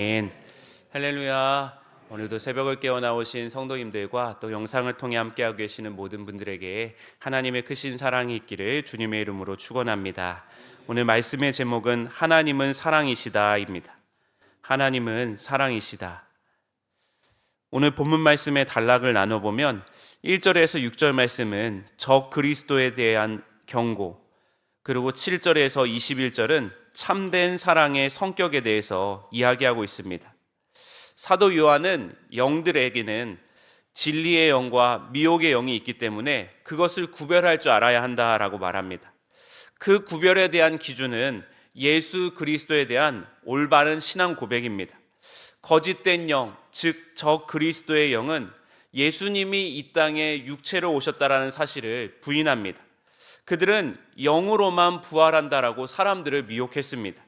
아멘. 할렐루야. 오늘도 새벽을 깨어 나오신 성도님들과 또 영상을 통해 함께하고 계시는 모든 분들에게 하나님의 크신 사랑이 있기를 주님의 이름으로 축원합니다. 오늘 말씀의 제목은 하나님은 사랑이시다입니다. 하나님은 사랑이시다. 오늘 본문 말씀의 단락을 나눠보면 1절에서 6절 말씀은 적 그리스도에 대한 경고, 그리고 7절에서 21절은 참된 사랑의 성격에 대해서 이야기하고 있습니다. 사도 요한은 영들에게는 진리의 영과 미혹의 영이 있기 때문에 그것을 구별할 줄 알아야 한다라고 말합니다. 그 구별에 대한 기준은 예수 그리스도에 대한 올바른 신앙 고백입니다. 거짓된 영, 즉 적 그리스도의 영은 예수님이 이 땅에 육체로 오셨다라는 사실을 부인합니다. 그들은 영으로만 부활한다라고 사람들을 미혹했습니다.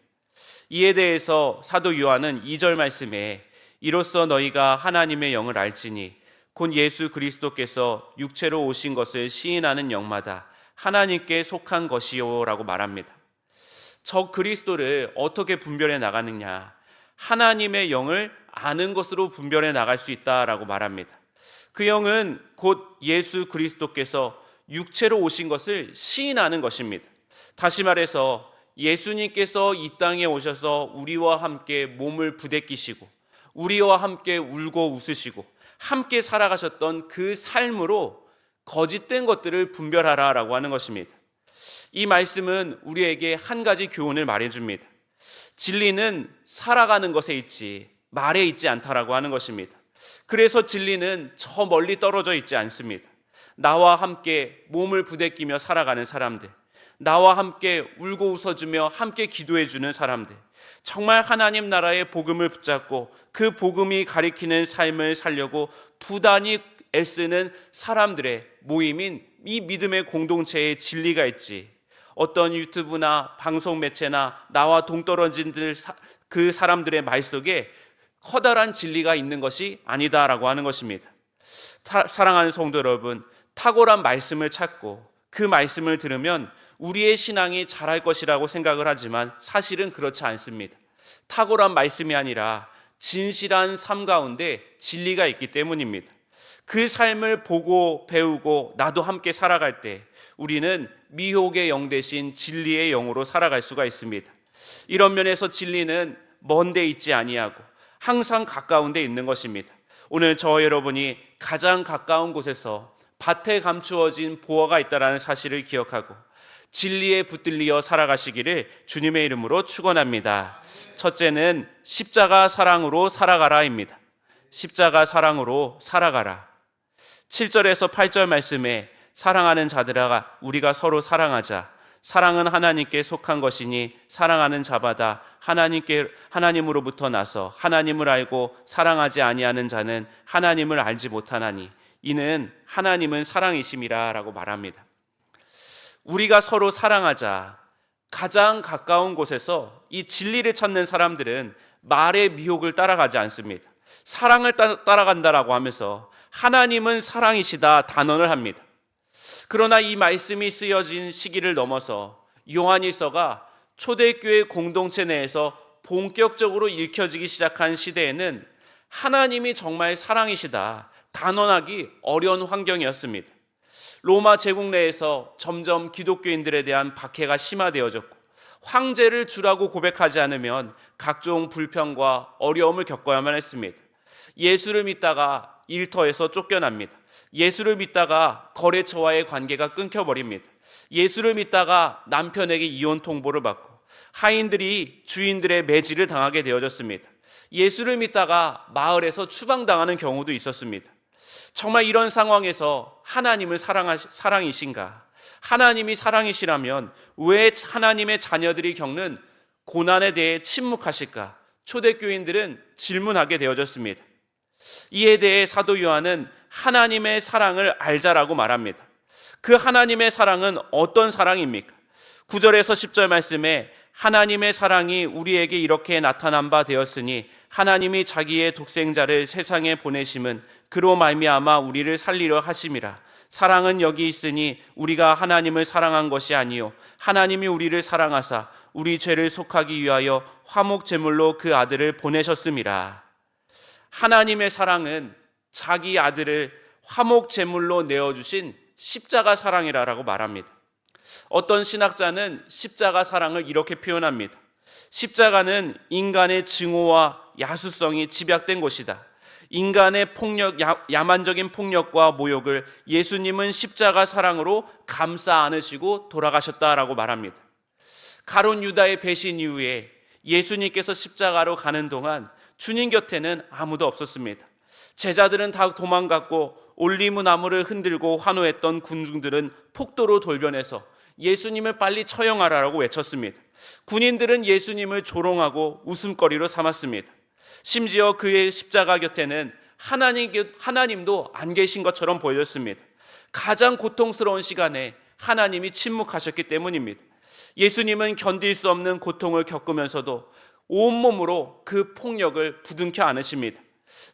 이에 대해서 사도 요한은 2절 말씀에 이로써 너희가 하나님의 영을 알지니 곧 예수 그리스도께서 육체로 오신 것을 시인하는 영마다 하나님께 속한 것이요 라고 말합니다. 적 그리스도를 어떻게 분별해 나가느냐? 하나님의 영을 아는 것으로 분별해 나갈 수 있다라고 말합니다. 그 영은 곧 예수 그리스도께서 육체로 오신 것을 시인하는 것입니다. 다시 말해서 예수님께서 이 땅에 오셔서 우리와 함께 몸을 부대끼시고 우리와 함께 울고 웃으시고 함께 살아가셨던 그 삶으로 거짓된 것들을 분별하라라고 하는 것입니다. 이 말씀은 우리에게 한 가지 교훈을 말해줍니다. 진리는 살아가는 것에 있지 말에 있지 않다라고 하는 것입니다. 그래서 진리는 저 멀리 떨어져 있지 않습니다. 나와 함께 몸을 부대끼며 살아가는 사람들, 나와 함께 울고 웃어주며 함께 기도해주는 사람들, 정말 하나님 나라의 복음을 붙잡고 그 복음이 가리키는 삶을 살려고 부단히 애쓰는 사람들의 모임인 이 믿음의 공동체에 진리가 있지, 어떤 유튜브나 방송 매체나 나와 동떨어진 그 사람들의 말 속에 커다란 진리가 있는 것이 아니다라고 하는 것입니다. 사랑하는 성도 여러분, 탁월한 말씀을 찾고 그 말씀을 들으면 우리의 신앙이 자랄 것이라고 생각을 하지만 사실은 그렇지 않습니다. 탁월한 말씀이 아니라 진실한 삶 가운데 진리가 있기 때문입니다. 그 삶을 보고 배우고 나도 함께 살아갈 때 우리는 미혹의 영 대신 진리의 영으로 살아갈 수가 있습니다. 이런 면에서 진리는 먼 데 있지 아니하고 항상 가까운 데 있는 것입니다. 오늘 저 여러분이 가장 가까운 곳에서 밭에 감추어진 보화가 있다는 사실을 기억하고 진리에 붙들려 살아가시기를 주님의 이름으로 축원합니다. 첫째는 십자가 사랑으로 살아가라입니다. 십자가 사랑으로 살아가라. 7절에서 8절 말씀에 사랑하는 자들아 우리가 서로 사랑하자. 사랑은 하나님께 속한 것이니 사랑하는 자마다 하나님으로부터 나서 하나님을 알고 사랑하지 아니하는 자는 하나님을 알지 못하나니 이는 하나님은 사랑이심이라 라고 말합니다. 우리가 서로 사랑하자. 가장 가까운 곳에서 이 진리를 찾는 사람들은 말의 미혹을 따라가지 않습니다. 사랑을 따라간다라고 하면서 하나님은 사랑이시다 단언을 합니다. 그러나 이 말씀이 쓰여진 시기를 넘어서 요한일서가 초대교회 공동체 내에서 본격적으로 읽혀지기 시작한 시대에는 하나님이 정말 사랑이시다 단언하기 어려운 환경이었습니다. 로마 제국 내에서 점점 기독교인들에 대한 박해가 심화되어졌고 황제를 주라고 고백하지 않으면 각종 불평과 어려움을 겪어야만 했습니다. 예수를 믿다가 일터에서 쫓겨납니다. 예수를 믿다가 거래처와의 관계가 끊겨버립니다. 예수를 믿다가 남편에게 이혼 통보를 받고 하인들이 주인들의 매질을 당하게 되어졌습니다. 예수를 믿다가 마을에서 추방당하는 경우도 있었습니다. 정말 이런 상황에서 하나님은 사랑이신가? 하나님이 사랑이시라면 왜 하나님의 자녀들이 겪는 고난에 대해 침묵하실까? 초대교인들은 질문하게 되어졌습니다. 이에 대해 사도 요한은 하나님의 사랑을 알자라고 말합니다. 그 하나님의 사랑은 어떤 사랑입니까? 9절에서 10절 말씀에 하나님의 사랑이 우리에게 이렇게 나타난 바 되었으니 하나님이 자기의 독생자를 세상에 보내심은 그로 말미암아 우리를 살리려 하심이라. 사랑은 여기 있으니 우리가 하나님을 사랑한 것이 아니요 하나님이 우리를 사랑하사 우리 죄를 속하기 위하여 화목 제물로 그 아들을 보내셨음이라. 하나님의 사랑은 자기 아들을 화목 제물로 내어주신 십자가 사랑이라고 말합니다. 어떤 신학자는 십자가 사랑을 이렇게 표현합니다. 십자가는 인간의 증오와 야수성이 집약된 곳이다. 인간의 폭력, 야만적인 폭력과 모욕을 예수님은 십자가 사랑으로 감싸 안으시고 돌아가셨다라고 말합니다. 가룟 유다의 배신 이후에 예수님께서 십자가로 가는 동안 주님 곁에는 아무도 없었습니다. 제자들은 다 도망갔고 올리브 나무를 흔들고 환호했던 군중들은 폭도로 돌변해서 예수님을 빨리 처형하라고 외쳤습니다. 군인들은 예수님을 조롱하고 웃음거리로 삼았습니다. 심지어 그의 십자가 곁에는 하나님도 안 계신 것처럼 보였습니다. 가장 고통스러운 시간에 하나님이 침묵하셨기 때문입니다. 예수님은 견딜 수 없는 고통을 겪으면서도 온몸으로 그 폭력을 부둥켜 안으십니다.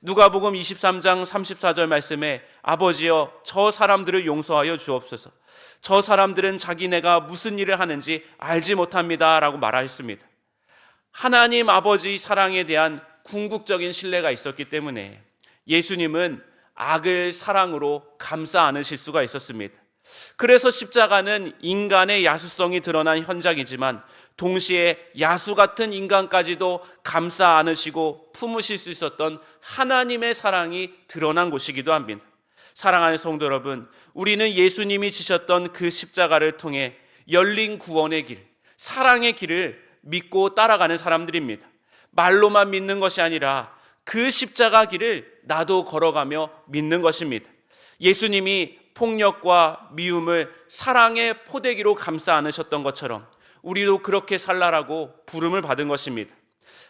누가복음 23장 34절 말씀에 아버지여 저 사람들을 용서하여 주옵소서. 저 사람들은 자기네가 무슨 일을 하는지 알지 못합니다 라고 말하였습니다. 하나님 아버지 사랑에 대한 궁극적인 신뢰가 있었기 때문에 예수님은 악을 사랑으로 감싸 안으실 수가 있었습니다. 그래서 십자가는 인간의 야수성이 드러난 현장이지만 동시에 야수 같은 인간까지도 감싸 안으시고 품으실 수 있었던 하나님의 사랑이 드러난 곳이기도 합니다. 사랑하는 성도 여러분, 우리는 예수님이 지셨던 그 십자가를 통해 열린 구원의 길, 사랑의 길을 믿고 따라가는 사람들입니다. 말로만 믿는 것이 아니라 그 십자가 길을 나도 걸어가며 믿는 것입니다. 예수님이 폭력과 미움을 사랑의 포대기로 감싸 안으셨던 것처럼 우리도 그렇게 살라라고 부름을 받은 것입니다.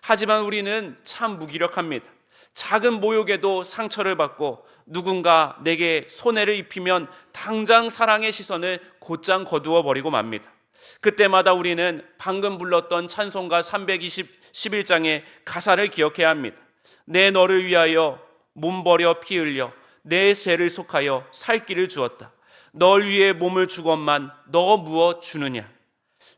하지만 우리는 참 무기력합니다. 작은 모욕에도 상처를 받고 누군가 내게 손해를 입히면 당장 사랑의 시선을 곧장 거두어 버리고 맙니다. 그때마다 우리는 방금 불렀던 찬송가 311장의 가사를 기억해야 합니다. 내 너를 위하여 몸 버려 피 흘려 내 죄를 속하여 살 길을 주었다. 널 위해 몸을 주건만 너 무엇 주느냐.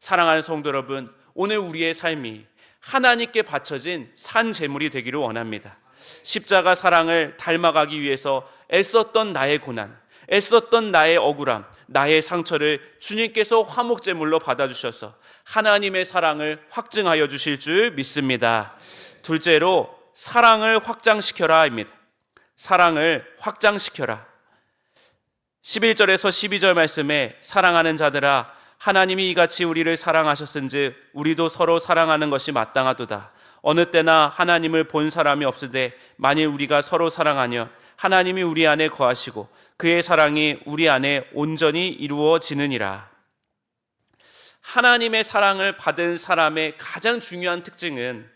사랑하는 성도 여러분, 오늘 우리의 삶이 하나님께 바쳐진 산 제물이 되기를 원합니다. 십자가 사랑을 닮아가기 위해서 애썼던 나의 고난, 애썼던 나의 억울함, 나의 상처를 주님께서 화목제물로 받아주셔서 하나님의 사랑을 확증하여 주실 줄 믿습니다. 둘째로 사랑을 확장시켜라입니다. 사랑을 확장시켜라. 11절에서 12절 말씀에 사랑하는 자들아 하나님이 이같이 우리를 사랑하셨은즉 우리도 서로 사랑하는 것이 마땅하도다. 어느 때나 하나님을 본 사람이 없으되 만일 우리가 서로 사랑하며 하나님이 우리 안에 거하시고 그의 사랑이 우리 안에 온전히 이루어지느니라. 하나님의 사랑을 받은 사람의 가장 중요한 특징은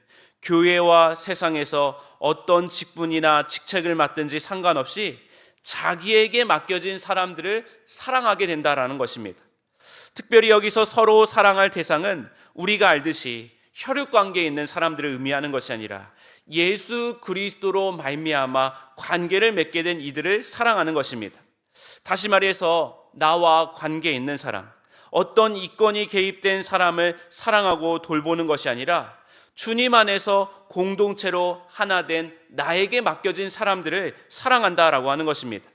교회와 세상에서 어떤 직분이나 직책을 맡든지 상관없이 자기에게 맡겨진 사람들을 사랑하게 된다라는 것입니다. 특별히 여기서 서로 사랑할 대상은 우리가 알듯이 혈육관계에 있는 사람들을 의미하는 것이 아니라 예수 그리스도로 말미암아 관계를 맺게 된 이들을 사랑하는 것입니다. 다시 말해서 나와 관계에 있는 사람, 어떤 이권이 개입된 사람을 사랑하고 돌보는 것이 아니라 주님 안에서 공동체로 하나 된 나에게 맡겨진 사람들을 사랑한다라고 하는 것입니다.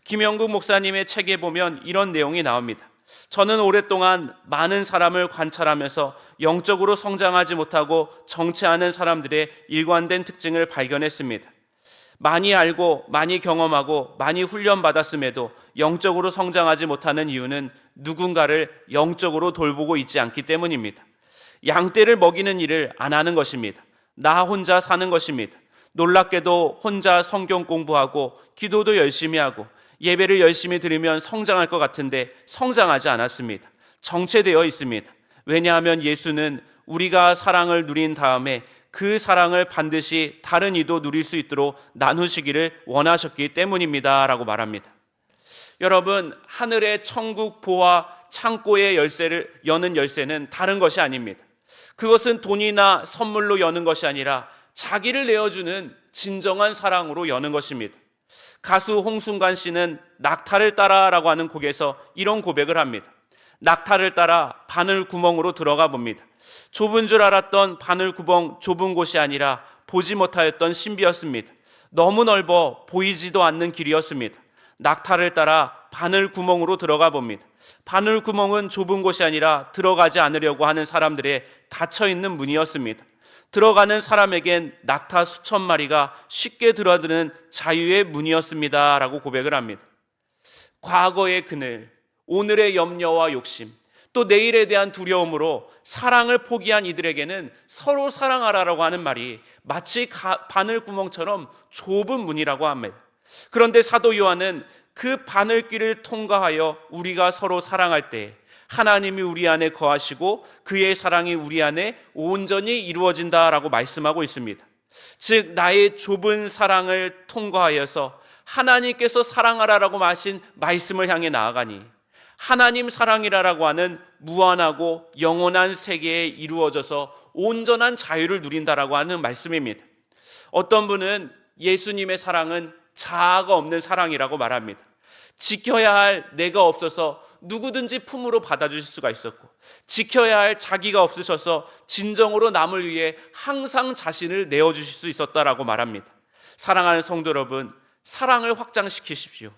김영국 목사님의 책에 보면 이런 내용이 나옵니다. 저는 오랫동안 많은 사람을 관찰하면서 영적으로 성장하지 못하고 정체하는 사람들의 일관된 특징을 발견했습니다. 많이 알고 많이 경험하고 많이 훈련받았음에도 영적으로 성장하지 못하는 이유는 누군가를 영적으로 돌보고 있지 않기 때문입니다. 양떼를 먹이는 일을 안 하는 것입니다. 나 혼자 사는 것입니다. 놀랍게도 혼자 성경 공부하고 기도도 열심히 하고 예배를 열심히 드리면 성장할 것 같은데 성장하지 않았습니다. 정체되어 있습니다. 왜냐하면 예수는 우리가 사랑을 누린 다음에 그 사랑을 반드시 다른 이도 누릴 수 있도록 나누시기를 원하셨기 때문입니다 라고 말합니다. 여러분, 하늘의 천국 보화 창고의 열쇠를 여는 열쇠는 다른 것이 아닙니다. 그것은 돈이나 선물로 여는 것이 아니라 자기를 내어주는 진정한 사랑으로 여는 것입니다. 가수 홍순관 씨는 낙타를 따라라고 하는 곡에서 이런 고백을 합니다. 낙타를 따라 바늘 구멍으로 들어가 봅니다. 좁은 줄 알았던 바늘 구멍 좁은 곳이 아니라 보지 못하였던 신비였습니다. 너무 넓어 보이지도 않는 길이었습니다. 낙타를 따라 바늘 구멍으로 들어가 봅니다. 바늘 구멍은 좁은 곳이 아니라 들어가지 않으려고 하는 사람들의 닫혀있는 문이었습니다. 들어가는 사람에겐 낙타 수천 마리가 쉽게 들어드는 자유의 문이었습니다 라고 고백을 합니다. 과거의 그늘, 오늘의 염려와 욕심, 또 내일에 대한 두려움으로 사랑을 포기한 이들에게는 서로 사랑하라라고 하는 말이 마치 바늘구멍처럼 좁은 문이라고 합니다. 그런데 사도 요한은 그 바늘길을 통과하여 우리가 서로 사랑할 때 하나님이 우리 안에 거하시고 그의 사랑이 우리 안에 온전히 이루어진다라고 말씀하고 있습니다. 즉 나의 좁은 사랑을 통과하여서 하나님께서 사랑하라라고 하신 말씀을 향해 나아가니 하나님 사랑이라고 하는 무한하고 영원한 세계에 이루어져서 온전한 자유를 누린다라고 하는 말씀입니다. 어떤 분은 예수님의 사랑은 자아가 없는 사랑이라고 말합니다. 지켜야 할 내가 없어서 누구든지 품으로 받아주실 수가 있었고, 지켜야 할 자기가 없으셔서 진정으로 남을 위해 항상 자신을 내어주실 수 있었다라고 말합니다. 사랑하는 성도 여러분, 사랑을 확장시키십시오.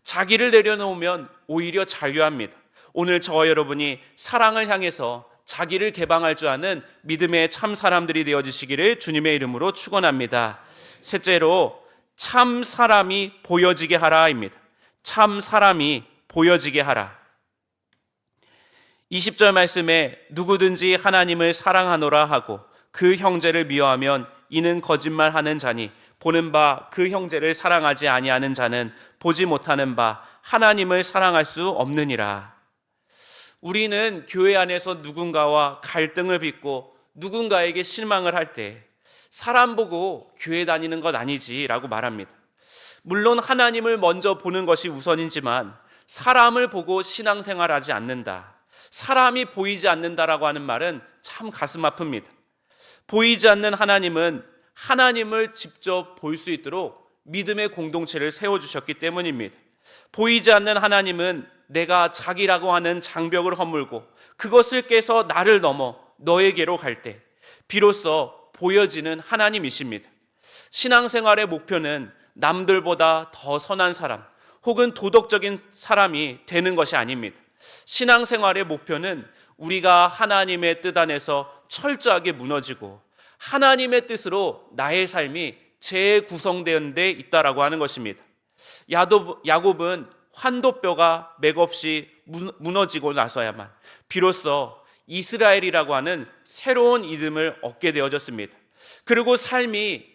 자기를 내려놓으면 오히려 자유합니다. 오늘 저와 여러분이 사랑을 향해서 자기를 개방할 줄 아는 믿음의 참 사람들이 되어주시기를 주님의 이름으로 축원합니다. 셋째로 참 사람이 보여지게 하라입니다. 참 사람이 보여지게 하라. 20절 말씀에 누구든지 하나님을 사랑하노라 하고 그 형제를 미워하면 이는 거짓말하는 자니 보는 바 그 형제를 사랑하지 아니하는 자는 보지 못하는 바 하나님을 사랑할 수 없느니라. 우리는 교회 안에서 누군가와 갈등을 빚고 누군가에게 실망을 할 때 사람 보고 교회 다니는 건 아니지라고 말합니다. 물론 하나님을 먼저 보는 것이 우선이지만 사람을 보고 신앙생활하지 않는다, 사람이 보이지 않는다라고 하는 말은 참 가슴 아픕니다. 보이지 않는 하나님은 하나님을 직접 볼 수 있도록 믿음의 공동체를 세워주셨기 때문입니다. 보이지 않는 하나님은 내가 자기라고 하는 장벽을 허물고 그것을 깨서 나를 넘어 너에게로 갈 때 비로소 보여지는 하나님이십니다. 신앙생활의 목표는 남들보다 더 선한 사람 혹은 도덕적인 사람이 되는 것이 아닙니다. 신앙생활의 목표는 우리가 하나님의 뜻 안에서 철저하게 무너지고 하나님의 뜻으로 나의 삶이 재구성되는 데 있다라고 하는 것입니다. 야곱은 환도뼈가 맥없이 무너지고 나서야만 비로소 이스라엘이라고 하는 새로운 이름을 얻게 되어졌습니다. 그리고 삶이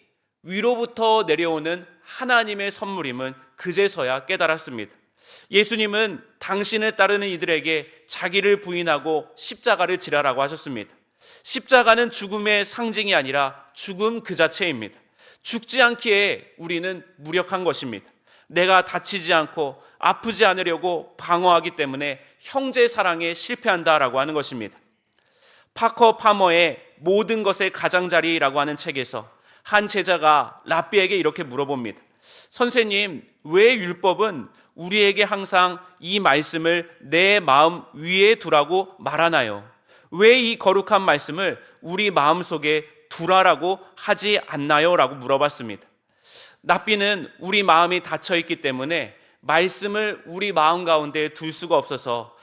위로부터 내려오는 하나님의 선물임은 그제서야 깨달았습니다. 예수님은 당신을 따르는 이들에게 자기를 부인하고 십자가를 지라라고 하셨습니다. 십자가는 죽음의 상징이 아니라 죽음 그 자체입니다. 죽지 않기에 우리는 무력한 것입니다. 내가 다치지 않고 아프지 않으려고 방어하기 때문에 형제 사랑에 실패한다라고 하는 것입니다. 파커 파머의 모든 것의 가장자리라고 하는 책에서 한 제자가 랍비에게 이렇게 물어봅니다. 선생님, 왜 율법은 우리에게 항상 이 말씀을 내 마음 위에 두라고 말하나요? 왜 이 거룩한 말씀을 우리 마음속에 두라라고 하지 않나요? 라고 물어봤습니다. 랍비는 우리 마음이 닫혀있기 때문에 말씀을 우리 마음 가운데 둘 수가 없어서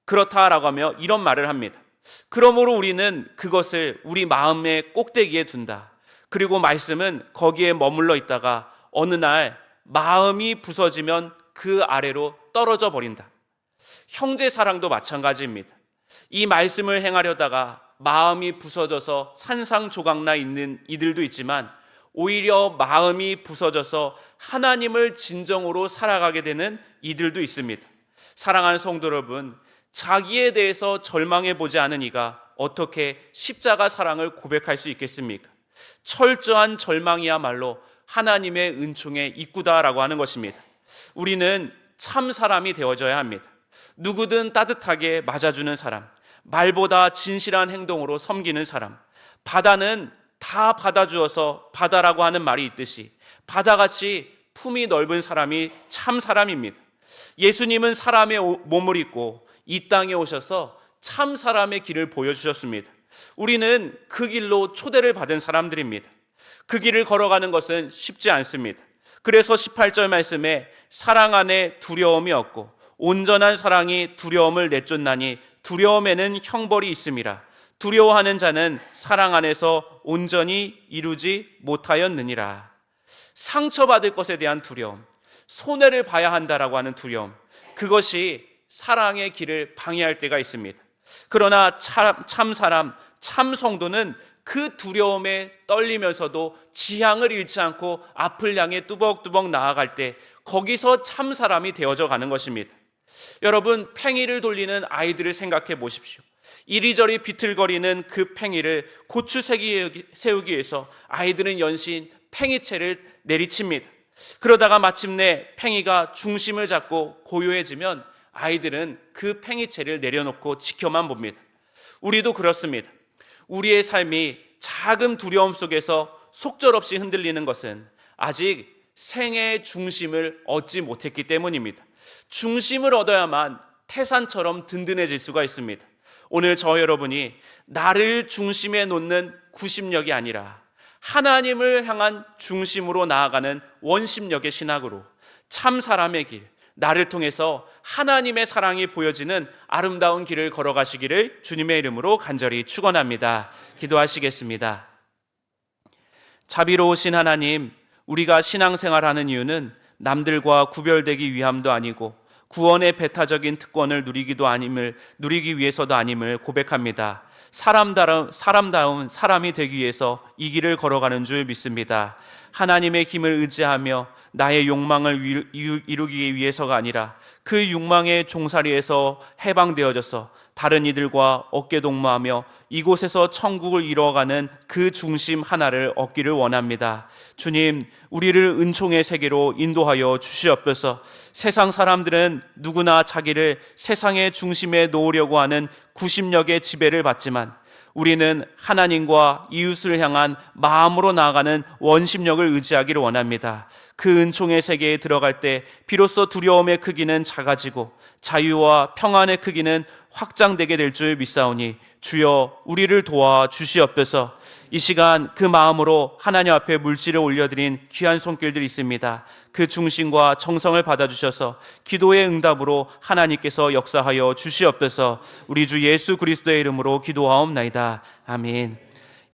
그렇다라고 하며 이런 말을 합니다. 그러므로 우리는 그것을 우리 마음의 꼭대기에 둔다. 그리고 말씀은 거기에 머물러 있다가 어느 날 마음이 부서지면 그 아래로 떨어져 버린다. 형제 사랑도 마찬가지입니다. 이 말씀을 행하려다가 마음이 부서져서 산상조각나 있는 이들도 있지만 오히려 마음이 부서져서 하나님을 진정으로 살아가게 되는 이들도 있습니다. 사랑하는 성도 여러분, 자기에 대해서 절망해 보지 않은 이가 어떻게 십자가 사랑을 고백할 수 있겠습니까? 철저한 절망이야말로 하나님의 은총의 입구다라고 하는 것입니다. 우리는 참 사람이 되어져야 합니다. 누구든 따뜻하게 맞아주는 사람, 말보다 진실한 행동으로 섬기는 사람, 바다는 다 받아주어서 바다라고 하는 말이 있듯이 바다같이 품이 넓은 사람이 참 사람입니다. 예수님은 사람의 몸을 입고 이 땅에 오셔서 참 사람의 길을 보여주셨습니다. 우리는 그 길로 초대를 받은 사람들입니다. 그 길을 걸어가는 것은 쉽지 않습니다. 그래서 18절 말씀에 사랑 안에 두려움이 없고 온전한 사랑이 두려움을 내쫓나니 두려움에는 형벌이 있음이라. 두려워하는 자는 사랑 안에서 온전히 이루지 못하였느니라. 상처받을 것에 대한 두려움, 손해를 봐야 한다라고 하는 두려움, 그것이 사랑의 길을 방해할 때가 있습니다. 그러나 참 사람, 참 성도는 그 두려움에 떨리면서도 지향을 잃지 않고 앞을 향해 뚜벅뚜벅 나아갈 때 거기서 참 사람이 되어져 가는 것입니다. 여러분, 팽이를 돌리는 아이들을 생각해 보십시오. 이리저리 비틀거리는 그 팽이를 고추 세우기 위해서 아이들은 연신 팽이채를 내리칩니다. 그러다가 마침내 팽이가 중심을 잡고 고요해지면 아이들은 그 팽이채를 내려놓고 지켜만 봅니다. 우리도 그렇습니다. 우리의 삶이 작은 두려움 속에서 속절없이 흔들리는 것은 아직 생애의 중심을 얻지 못했기 때문입니다. 중심을 얻어야만 태산처럼 든든해질 수가 있습니다. 오늘 저 여러분이 나를 중심에 놓는 구심력이 아니라 하나님을 향한 중심으로 나아가는 원심력의 신학으로 참 사람의 길, 나를 통해서 하나님의 사랑이 보여지는 아름다운 길을 걸어가시기를 주님의 이름으로 간절히 축원합니다. 기도하시겠습니다. 자비로우신 하나님, 우리가 신앙생활하는 이유는 남들과 구별되기 위함도 아니고 구원의 배타적인 특권을 누리기 위해서도 아님을 고백합니다. 사람다운 사람이 되기 위해서 이 길을 걸어가는 줄 믿습니다. 하나님의 힘을 의지하며 나의 욕망을 이루기 위해서가 아니라 그 욕망의 종살이에서 해방되어져서 다른 이들과 어깨동무하며 이곳에서 천국을 이루어가는 그 중심 하나를 얻기를 원합니다. 주님, 우리를 은총의 세계로 인도하여 주시옵소서. 세상 사람들은 누구나 자기를 세상의 중심에 놓으려고 하는 구심력의 지배를 받지만 우리는 하나님과 이웃을 향한 마음으로 나아가는 원심력을 의지하기를 원합니다. 그 은총의 세계에 들어갈 때 비로소 두려움의 크기는 작아지고 자유와 평안의 크기는 확장되게 될 줄 믿사오니 주여 우리를 도와 주시옵소서. 이 시간 그 마음으로 하나님 앞에 물질을 올려드린 귀한 손길들이 있습니다. 그 중심과 정성을 받아주셔서 기도의 응답으로 하나님께서 역사하여 주시옵소서. 우리 주 예수 그리스도의 이름으로 기도하옵나이다. 아멘.